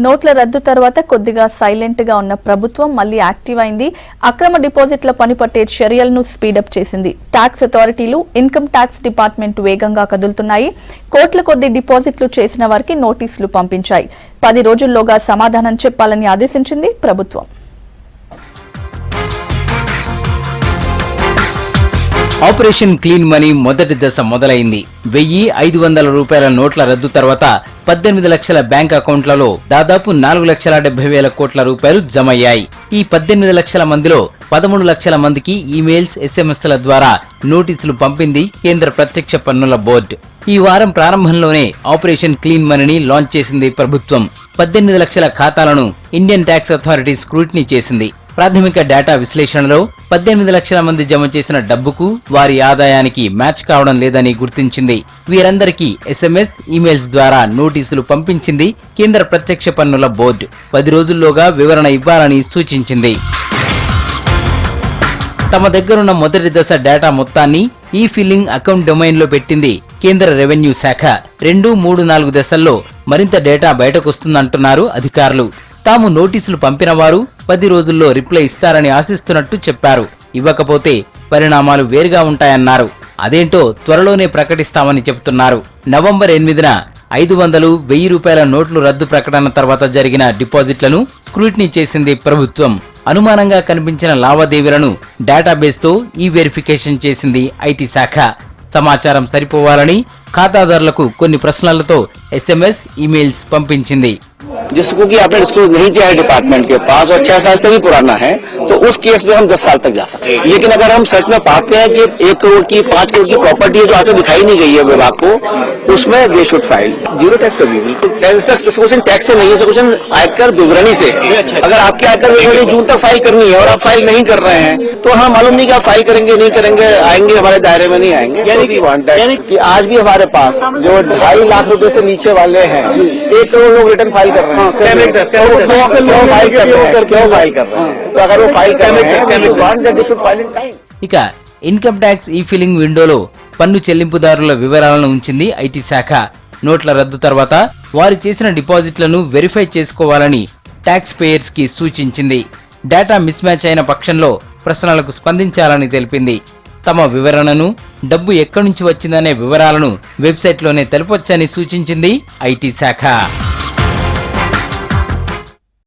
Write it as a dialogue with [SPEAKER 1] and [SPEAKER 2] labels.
[SPEAKER 1] నోట్ల రద్దు తర్వాత కొద్దిగా సైలెంట్ గా ఉన్న ప్రభుత్వం మళ్లీ యాక్టివ్ అయింది. అక్రమ డిపాజిట్ల పని పట్టే చర్యలను స్పీడప్ చేసింది. ట్యాక్స్ అథారిటీలు, ఇన్కమ్ ట్యాక్స్ డిపార్ట్మెంట్ వేగంగా కదులుతున్నాయి. కోట్ల కొద్ది డిపాజిట్లు చేసిన వారికి నోటీసులు పంపించాయి. 10 రోజుల్లోగా సమాధానం చెప్పాలని ఆదేశించింది ప్రభుత్వం.
[SPEAKER 2] ఆపరేషన్ క్లీన్ మనీ మొదటి దశ మొదలైంది. 1500 రూపాయల నోట్ల రద్దు తర్వాత 18 లక్షల బ్యాంక్ అకౌంట్లలో దాదాపు 4,70,000 కోట్ల రూపాయలు జమయ్యాయి. ఈ 18 లక్షల మందిలో 13 లక్షల మందికి ఈమెయిల్స్, ఎస్ఎంఎస్ల ద్వారా నోటీసులు పంపింది కేంద్ర ప్రత్యక్ష పన్నుల బోర్డు. ఈ వారం ప్రారంభంలోనే ఆపరేషన్ క్లీన్ మనీని లాంచ్ చేసింది ప్రభుత్వం. 18 లక్షల ఖాతాలను ఇండియన్ ట్యాక్స్ అథారిటీ స్క్రూటినీ చేసింది. ప్రాథమిక డేటా విశ్లేషణలో 18 లక్షల మంది జమ చేసిన డబ్బుకు వారి ఆదాయానికి మ్యాచ్ కావడం లేదని గుర్తించింది. వీరందరికీ ఎస్ఎంఎస్, ఈమెయిల్స్ ద్వారా నోటీసులు పంపించింది కేంద్ర ప్రత్యక్ష పన్నుల బోర్డు. 10 రోజుల్లోగా వివరణ ఇవ్వాలని సూచించింది. తమ దగ్గరున్న మొదటి దశ డేటా మొత్తాన్ని ఈ ఫిల్లింగ్ అకౌంట్ డొమైన్ లో పెట్టింది కేంద్ర రెవెన్యూ శాఖ. 2, 3, 4 దశల్లో మరింత డేటా బయటకొస్తుందంటున్నారు అధికారులు. తాము నోటీసులు పంపిన వారు 10 రోజుల్లో రిప్లై ఇస్తారని ఆశిస్తున్నట్టు చెప్పారు. ఇవ్వకపోతే పరిణామాలు వేరుగా ఉంటాయన్నారు. అదేంటో త్వరలోనే ప్రకటిస్తామని చెబుతున్నారు. నవంబర్ 8న 500, 1000 రూపాయల నోట్లు రద్దు ప్రకటన తర్వాత జరిగిన డిపాజిట్లను స్క్రూటినీ చేసింది ప్రభుత్వం. అనుమానంగా కనిపించిన లావాదేవీలను డేటాబేస్తో ఈ వెరిఫికేషన్ చేసింది ఐటీ శాఖ. సమాచారం సరిపోవాలని ఖాతాదారులకు కొన్ని ప్రశ్నలతో ఎస్ఎంఎస్, ఈమెయిల్స్ పంపించింది.
[SPEAKER 3] जिसको कि आपने डिस्क्लोज नहीं किया है डिपार्टमेंट के पास और 6 साल से भी पुराना है, तो उस केस में हम 10 साल तक जा सकते हैं। लेकिन अगर हम सच में पाते हैं कि 1 करोड़ की, 5 करोड़ की प्रॉपर्टी है जो आज दिखाई नहीं गई है विभाग को, उसमें they should file zero tax कभी बिल्कुल क्वेश्चन टैक्स से नहीं है, क्वेश्चन आयकर विवरणी से। अगर आपकी आयकर विवरणी जून तक फाइल करनी है और आप फाइल नहीं कर रहे हैं तो हाँ मालूम नहीं कि आप फाइल करेंगे नहीं करेंगे, आएंगे हमारे दायरे में नहीं आएंगे। यानी कि आज भी हमारे पास जो 2.5 लाख रुपए से नीचे वाले हैं 1 करोड़ लोग रिटर्न फाइल कर रहे हैं।
[SPEAKER 2] ఇక ఇన్కమ్ ట్యాక్స్ ఈ ఫిల్లింగ్ విండోలో పన్ను చెల్లింపుదారుల వివరాలను ఉంచింది ఐటీ శాఖ. నోట్ల రద్దు తర్వాత వారు చేసిన డిపాజిట్లను వెరిఫై చేసుకోవాలని ట్యాక్స్ పేయర్స్ కి సూచించింది. డేటా మిస్ మ్యాచ్ అయిన పక్షంలో ప్రశ్నలకు స్పందించాలని తెలిపింది. తమ వివరణను, డబ్బు ఎక్కడి నుంచి వచ్చిందనే వివరాలను వెబ్సైట్లోనే తెలపొచ్చని సూచించింది ఐటీ శాఖ.